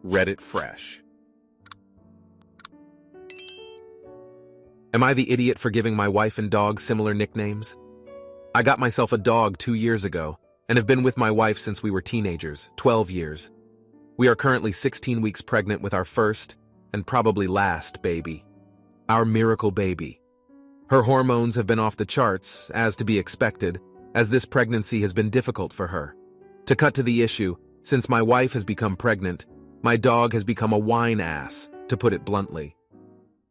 Reddit fresh. Am I the idiot for giving my wife and dog similar nicknames? I got myself a dog 2 years ago and have been with my wife since we were teenagers, 12 years. We are currently 16 weeks pregnant with our first and probably last baby. Our miracle baby. Her hormones have been off the charts, as to be expected, as this pregnancy has been difficult for her. To cut to the issue, since my wife has become pregnant, my dog has become a whine ass, to put it bluntly.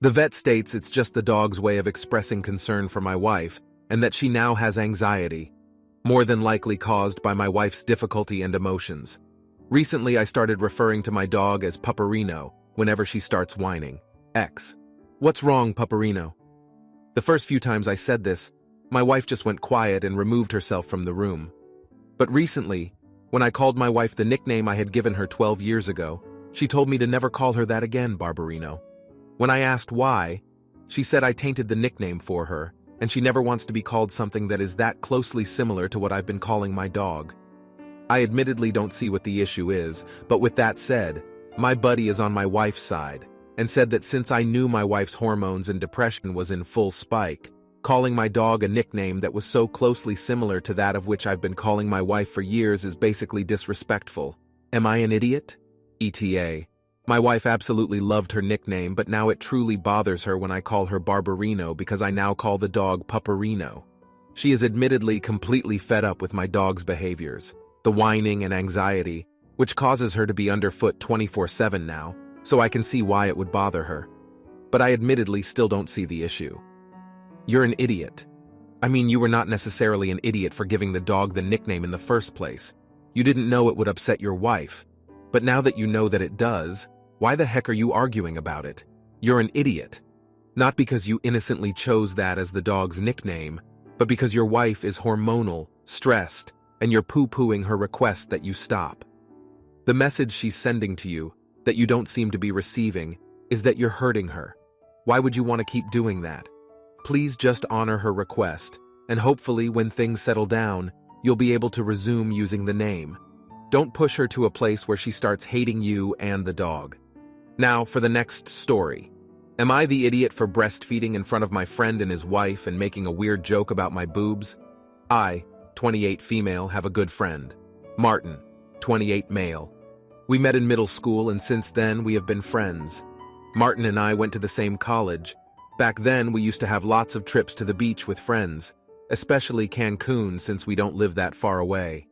The vet states it's just the dog's way of expressing concern for my wife, and that she now has anxiety, more than likely caused by my wife's difficulty and emotions. Recently, I started referring to my dog as Pupperino whenever she starts whining. What's wrong, Pupperino? The first few times I said this, my wife just went quiet and removed herself from the room. But recently, when I called my wife the nickname I had given her 12 years ago, she told me to never call her that again, Barbarino. When I asked why, she said I tainted the nickname for her, and she never wants to be called something that is that closely similar to what I've been calling my dog. I admittedly don't see what the issue is, but with that said, my buddy is on my wife's side, and said that since I knew my wife's hormones and depression was in full spike, calling my dog a nickname that was so closely similar to that of which I've been calling my wife for years is basically disrespectful. Am I an idiot? ETA. My wife absolutely loved her nickname, but now it truly bothers her when I call her Barbarino because I now call the dog Pupperino. She is admittedly completely fed up with my dog's behaviors, the whining and anxiety, which causes her to be underfoot 24/7 now, so I can see why it would bother her. But I admittedly still don't see the issue. You're an idiot. I mean, you were not necessarily an idiot for giving the dog the nickname in the first place. You didn't know it would upset your wife. But now that you know that it does, why the heck are you arguing about it? You're an idiot. Not because you innocently chose that as the dog's nickname, but because your wife is hormonal, stressed, and you're poo-pooing her request that you stop. The message she's sending to you, that you don't seem to be receiving, is that you're hurting her. Why would you want to keep doing that? Please just honor her request, and hopefully when things settle down, you'll be able to resume using the name. Don't push her to a place where she starts hating you and the dog. Now, for the next story. Am I the idiot for breastfeeding in front of my friend and his wife and making a weird joke about my boobs? I, 28 female, have a good friend. Martin, 28 male. We met in middle school and since then we have been friends. Martin and I went to the same college. Back then we used to have lots of trips to the beach with friends, especially Cancun since we don't live that far away.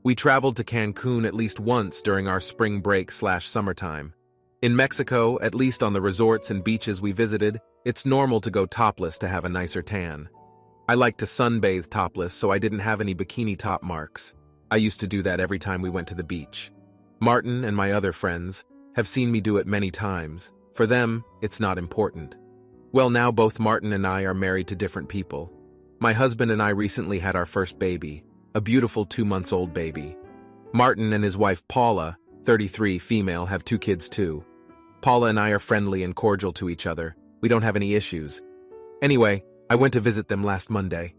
We traveled to Cancun at least once during our spring break/summertime. In Mexico, at least on the resorts and beaches we visited, it's normal to go topless to have a nicer tan. I like to sunbathe topless so I didn't have any bikini top marks. I used to do that every time we went to the beach. Martin and my other friends have seen me do it many times. For them, it's not important. Well, now both Martin and I are married to different people. My husband and I recently had our first baby, a beautiful 2-month-old baby. Martin and his wife Paula, 33 female, have 2 kids too. Paula and I are friendly and cordial to each other. We don't have any issues. Anyway, I went to visit them last Monday.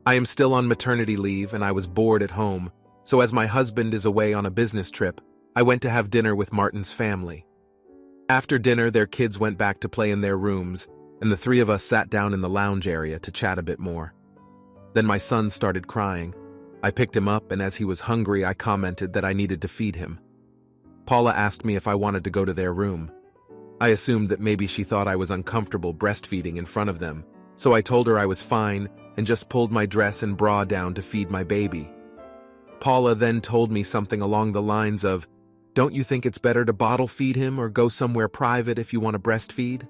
I am still on maternity leave and I was bored at home, so as my husband is away on a business trip, I went to have dinner with Martin's family. After dinner, their kids went back to play in their rooms, and the 3 of us sat down in the lounge area to chat a bit more. Then my son started crying. I picked him up, and as he was hungry, I commented that I needed to feed him. Paula asked me if I wanted to go to their room. I assumed that maybe she thought I was uncomfortable breastfeeding in front of them, so I told her I was fine and just pulled my dress and bra down to feed my baby. Paula then told me something along the lines of, "Don't you think it's better to bottle feed him or go somewhere private if you want to breastfeed?"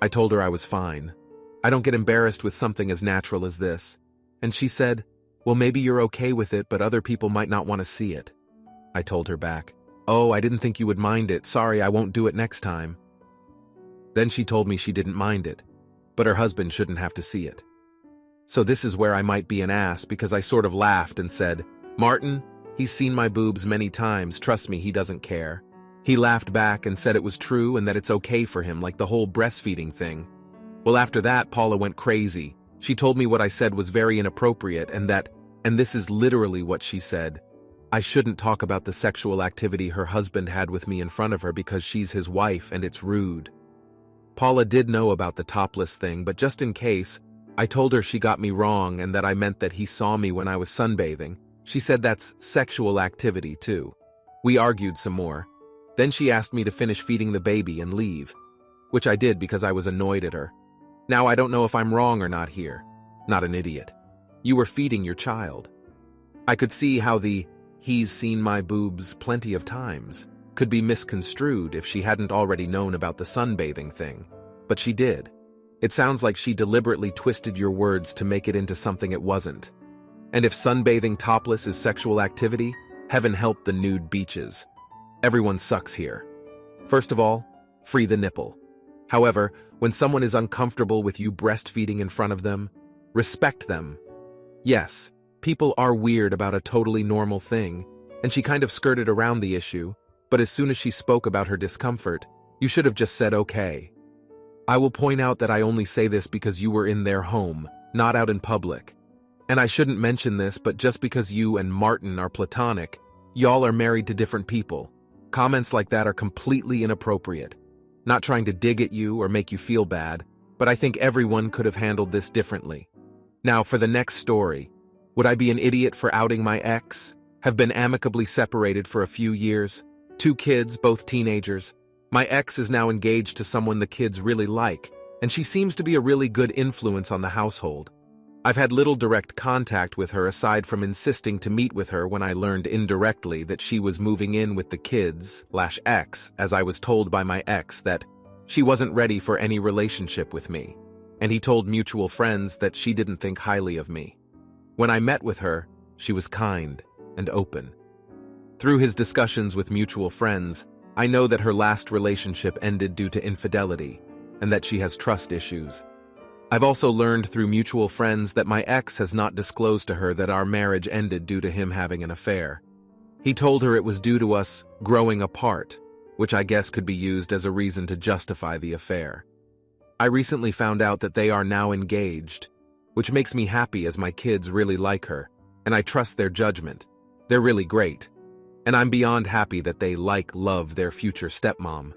I told her I was fine. I don't get embarrassed with something as natural as this. And she said, "Well, maybe you're okay with it, but other people might not want to see it." I told her back, "Oh, I didn't think you would mind it. Sorry, I won't do it next time." Then she told me she didn't mind it, but her husband shouldn't have to see it. So this is where I might be an ass because I sort of laughed and said, "Martin, he's seen my boobs many times. Trust me, he doesn't care." He laughed back and said it was true and that it's okay for him, like the whole breastfeeding thing. Well, after that, Paula went crazy. She told me what I said was very inappropriate and this is literally what she said, I shouldn't talk about the sexual activity her husband had with me in front of her because she's his wife and it's rude. Paula did know about the topless thing, but just in case, I told her she got me wrong and that I meant that he saw me when I was sunbathing. She said that's sexual activity too. We argued some more. Then she asked me to finish feeding the baby and leave, which I did because I was annoyed at her. Now I don't know if I'm wrong or not here. Not an idiot. You were feeding your child. I could see how the "he's seen my boobs plenty of times" could be misconstrued if she hadn't already known about the sunbathing thing, but she did. It sounds like she deliberately twisted your words to make it into something it wasn't. And if sunbathing topless is sexual activity, heaven help the nude beaches. Everyone sucks here. First of all, free the nipple. However, when someone is uncomfortable with you breastfeeding in front of them, respect them. Yes, people are weird about a totally normal thing, and she kind of skirted around the issue, but as soon as she spoke about her discomfort, you should have just said okay. I will point out that I only say this because you were in their home, not out in public. And I shouldn't mention this, but just because you and Martin are platonic, y'all are married to different people. Comments like that are completely inappropriate. Not trying to dig at you or make you feel bad, but I think everyone could have handled this differently. Now for the next story. Would I be an idiot for outing my ex? Have been amicably separated for a few years. 2 kids, both teenagers. My ex is now engaged to someone the kids really like, and she seems to be a really good influence on the household. I've had little direct contact with her aside from insisting to meet with her when I learned indirectly that she was moving in with the kids/ex, as I was told by my ex that she wasn't ready for any relationship with me, and he told mutual friends that she didn't think highly of me. When I met with her, she was kind and open. Through his discussions with mutual friends, I know that her last relationship ended due to infidelity, and that she has trust issues. I've also learned through mutual friends that my ex has not disclosed to her that our marriage ended due to him having an affair. He told her it was due to us growing apart, which I guess could be used as a reason to justify the affair. I recently found out that they are now engaged, which makes me happy as my kids really like her, and I trust their judgment. They're really great. And I'm beyond happy that they love their future stepmom.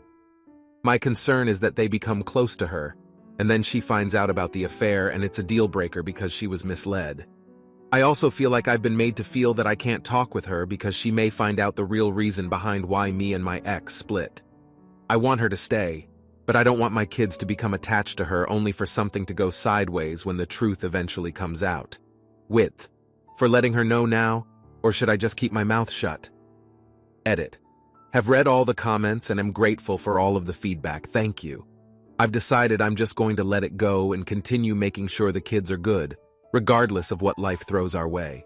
My concern is that they become close to her, and then she finds out about the affair and it's a deal breaker because she was misled. I also feel like I've been made to feel that I can't talk with her because she may find out the real reason behind why me and my ex split. I want her to stay, but I don't want my kids to become attached to her only for something to go sideways when the truth eventually comes out. Width. For letting her know now, or should I just keep my mouth shut? Edit. Have read all the comments and am grateful for all of the feedback. Thank you. I've decided I'm just going to let it go and continue making sure the kids are good, regardless of what life throws our way.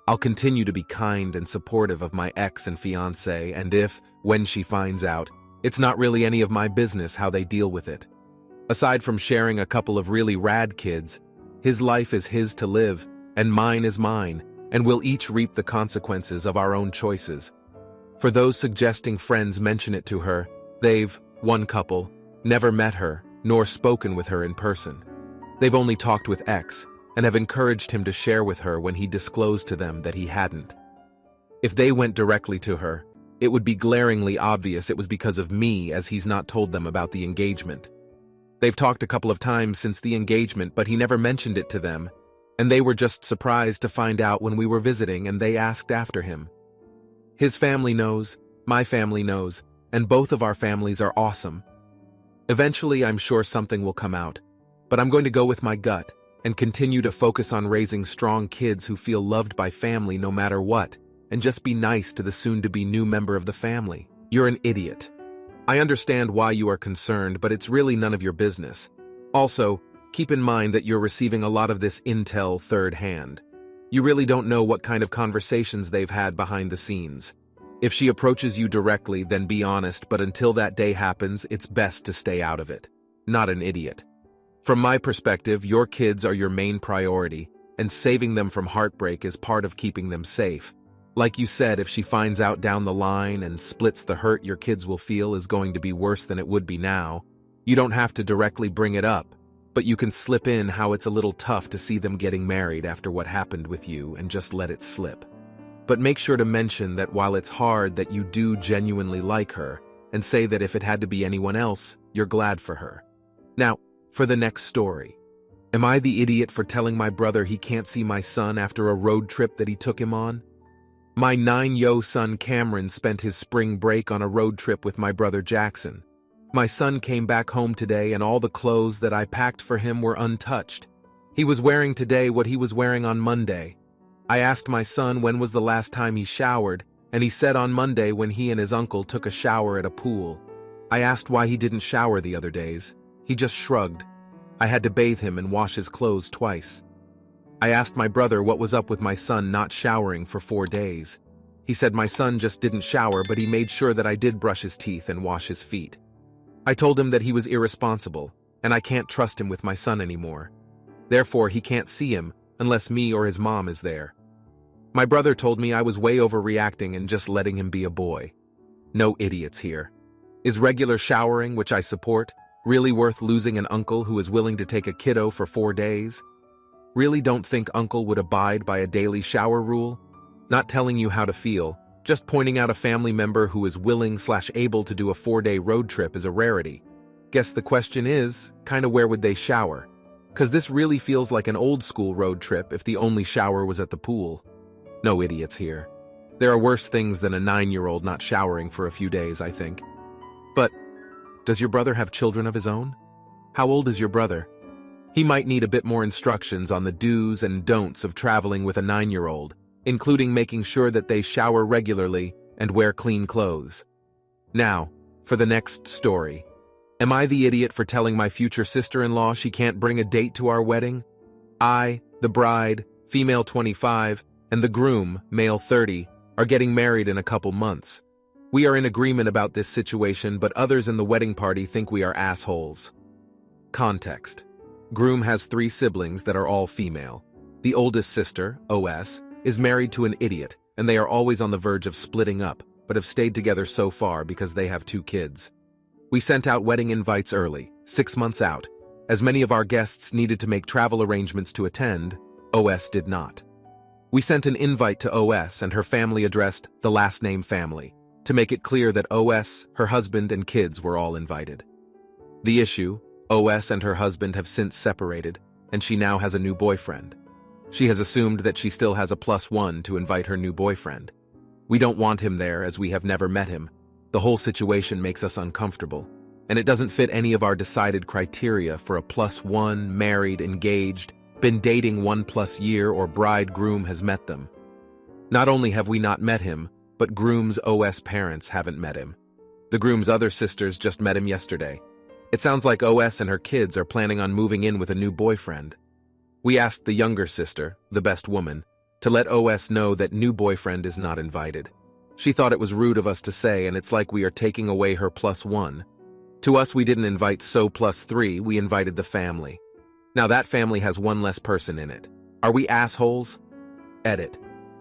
I'll continue to be kind and supportive of my ex and fiancé, and when she finds out, it's not really any of my business how they deal with it. Aside from sharing a couple of really rad kids, his life is his to live, and mine is mine, and we'll each reap the consequences of our own choices. For those suggesting friends mention it to her, they've, one couple, never met her, nor spoken with her in person. They've only talked with ex, and have encouraged him to share with her when he disclosed to them that he hadn't. If they went directly to her, it would be glaringly obvious it was because of me, as he's not told them about the engagement. They've talked a couple of times since the engagement, but he never mentioned it to them, and they were just surprised to find out when we were visiting and they asked after him. His family knows, my family knows, and both of our families are awesome. Eventually, I'm sure something will come out, but I'm going to go with my gut and continue to focus on raising strong kids who feel loved by family no matter what, and just be nice to the soon-to-be new member of the family. You're an idiot. I understand why you are concerned, but it's really none of your business. Also, keep in mind that you're receiving a lot of this intel third hand. You really don't know what kind of conversations they've had behind the scenes. If she approaches you directly, then be honest, but until that day happens, it's best to stay out of it. Not an idiot. From my perspective, your kids are your main priority, and saving them from heartbreak is part of keeping them safe. Like you said, if she finds out down the line and splits, the hurt your kids will feel is going to be worse than it would be now. You don't have to directly bring it up, but you can slip in how it's a little tough to see them getting married after what happened with you and just let it slip. But make sure to mention that while it's hard that you do genuinely like her, and say that if it had to be anyone else, you're glad for her. Now, for the next story. Am I the idiot for telling my brother he can't see my son after a road trip that he took him on? My 9-year-old son Cameron spent his spring break on a road trip with my brother Jackson. My son came back home today and all the clothes that I packed for him were untouched. He was wearing today what he was wearing on Monday. I asked my son when was the last time he showered, and he said on Monday when he and his uncle took a shower at a pool. I asked why he didn't shower the other days. He just shrugged. I had to bathe him and wash his clothes twice. I asked my brother what was up with my son not showering for 4 days. He said my son just didn't shower, but he made sure that I did brush his teeth and wash his feet. I told him that he was irresponsible, and I can't trust him with my son anymore. Therefore, he can't see him unless me or his mom is there. My brother told me I was way overreacting and just letting him be a boy. No idiots here. Is regular showering, which I support, really worth losing an uncle who is willing to take a kiddo for 4 days? Really don't think uncle would abide by a daily shower rule? Not telling you how to feel, just pointing out a family member who is willing/able to do a 4-day road trip is a rarity. Guess the question is, kinda where would they shower? 'Cause this really feels like an old school road trip if the only shower was at the pool. No idiots here. There are worse things than a 9-year-old not showering for a few days, I think. But, does your brother have children of his own? How old is your brother? He might need a bit more instructions on the do's and don'ts of traveling with a 9-year-old, including making sure that they shower regularly and wear clean clothes. Now, for the next story. Am I the idiot for telling my future sister-in-law she can't bring a date to our wedding? I, the bride, female 25, and the groom, male 30, are getting married in a couple months. We are in agreement about this situation, but others in the wedding party think we are assholes. Context. Groom has 3 siblings that are all female. The oldest sister, OS, is married to an idiot, and they are always on the verge of splitting up, but have stayed together so far because they have 2 kids. We sent out wedding invites early, 6 months out. As many of our guests needed to make travel arrangements to attend, OS did not. We sent an invite to OS and her family addressed the last name family, to make it clear that OS, her husband, and kids were all invited. The issue, OS and her husband have since separated, and she now has a new boyfriend. She has assumed that she still has a +1 to invite her new boyfriend. We don't want him there as we have never met him. The whole situation makes us uncomfortable, and it doesn't fit any of our decided criteria for a +1, married, engaged, been dating 1+ year, or bride-groom has met them. Not only have we not met him, but groom's OS parents haven't met him. The groom's other sisters just met him yesterday. It sounds like OS and her kids are planning on moving in with a new boyfriend. We asked the younger sister, the best woman, to let OS know that new boyfriend is not invited. She thought it was rude of us to say, and it's like we are taking away her +1. To us, we didn't invite so +3, we invited the family. Now that family has 1 less person in it. Are we assholes? Edit.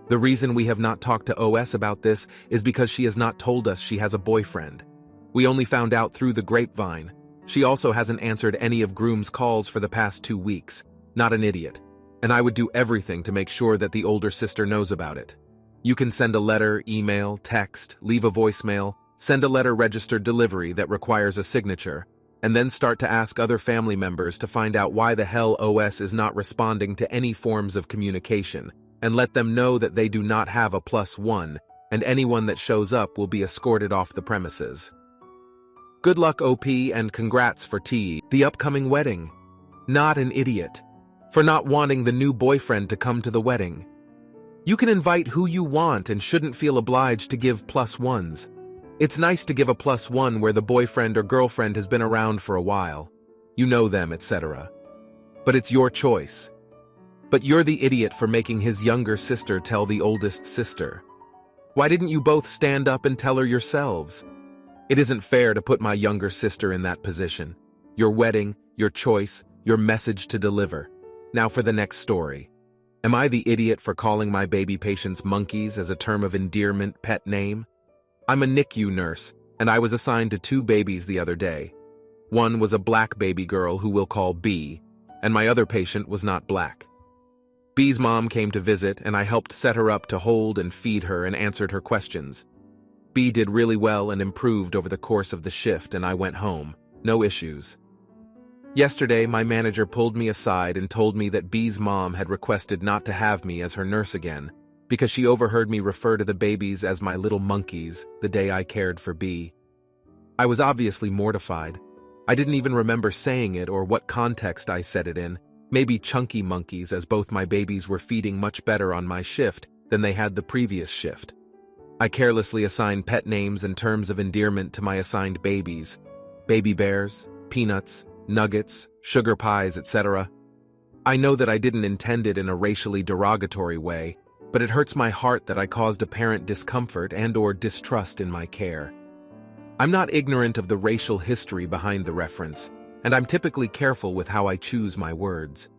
The reason we have not talked to OS about this is because she has not told us she has a boyfriend. We only found out through the grapevine. She also hasn't answered any of groom's calls for the past 2 weeks. Not an idiot. And I would do everything to make sure that the older sister knows about it. You can send a letter, email, text, leave a voicemail, send a letter registered delivery that requires a signature, and then start to ask other family members to find out why the hell OS is not responding to any forms of communication, and let them know that they do not have a +1, and anyone that shows up will be escorted off the premises. Good luck, OP, and congrats for the upcoming wedding. Not an idiot. For not wanting the new boyfriend to come to the wedding. You can invite who you want and shouldn't feel obliged to give +1s. It's nice to give a +1 where the boyfriend or girlfriend has been around for a while. You know them, etc. But it's your choice. But you're the idiot for making his younger sister tell the oldest sister. Why didn't you both stand up and tell her yourselves? It isn't fair to put my younger sister in that position. Your wedding, your choice, your message to deliver. Now for the next story. Am I the idiot for calling my baby patients monkeys as a term of endearment pet name? I'm a NICU nurse, and I was assigned to 2 babies the other day. One was a black baby girl who we'll call B, and my other patient was not black. B's mom came to visit, and I helped set her up to hold and feed her and answered her questions. B did really well and improved over the course of the shift, and I went home. No issues. Yesterday, my manager pulled me aside and told me that B's mom had requested not to have me as her nurse again because she overheard me refer to the babies as my little monkeys the day I cared for B. I was obviously mortified. I didn't even remember saying it or what context I said it in. Maybe chunky monkeys, as both my babies were feeding much better on my shift than they had the previous shift. I carelessly assigned pet names and terms of endearment to my assigned babies: baby bears, peanuts, nuggets, sugar pies, etc. I know that I didn't intend it in a racially derogatory way, but it hurts my heart that I caused apparent discomfort and/or distrust in my care. I'm not ignorant of the racial history behind the reference, and I'm typically careful with how I choose my words.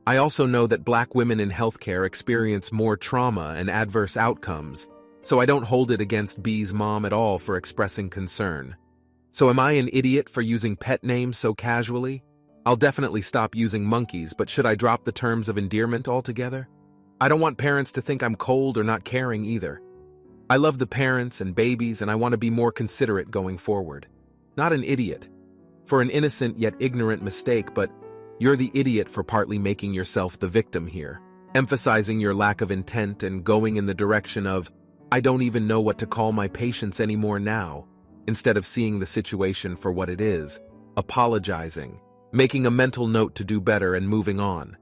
I also know that Black women in healthcare experience more trauma and adverse outcomes, so I don't hold it against B's mom at all for expressing concern. So am I an idiot for using pet names so casually? I'll definitely stop using monkeys, but should I drop the terms of endearment altogether? I don't want parents to think I'm cold or not caring either. I love the parents and babies, and I want to be more considerate going forward. Not an idiot for an innocent yet ignorant mistake, but you're the idiot for partly making yourself the victim here, emphasizing your lack of intent and going in the direction of, I don't even know what to call my patients anymore now, instead of seeing the situation for what it is, apologizing, making a mental note to do better and moving on.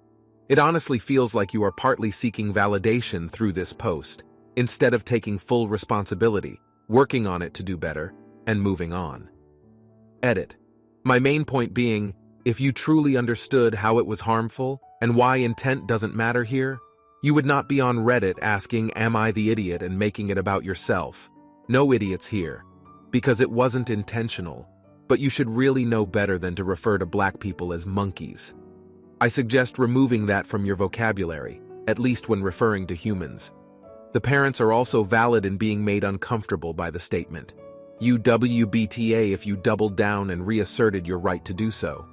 It honestly feels like you are partly seeking validation through this post, instead of taking full responsibility, working on it to do better, and moving on. Edit. My main point being, if you truly understood how it was harmful and why intent doesn't matter here, you would not be on Reddit asking, "Am I the idiot?" and making it about yourself. No idiots here, because it wasn't intentional, but you should really know better than to refer to Black people as monkeys. I suggest removing that from your vocabulary, at least when referring to humans. The parents are also valid in being made uncomfortable by the statement. You WBTA if you doubled down and reasserted your right to do so.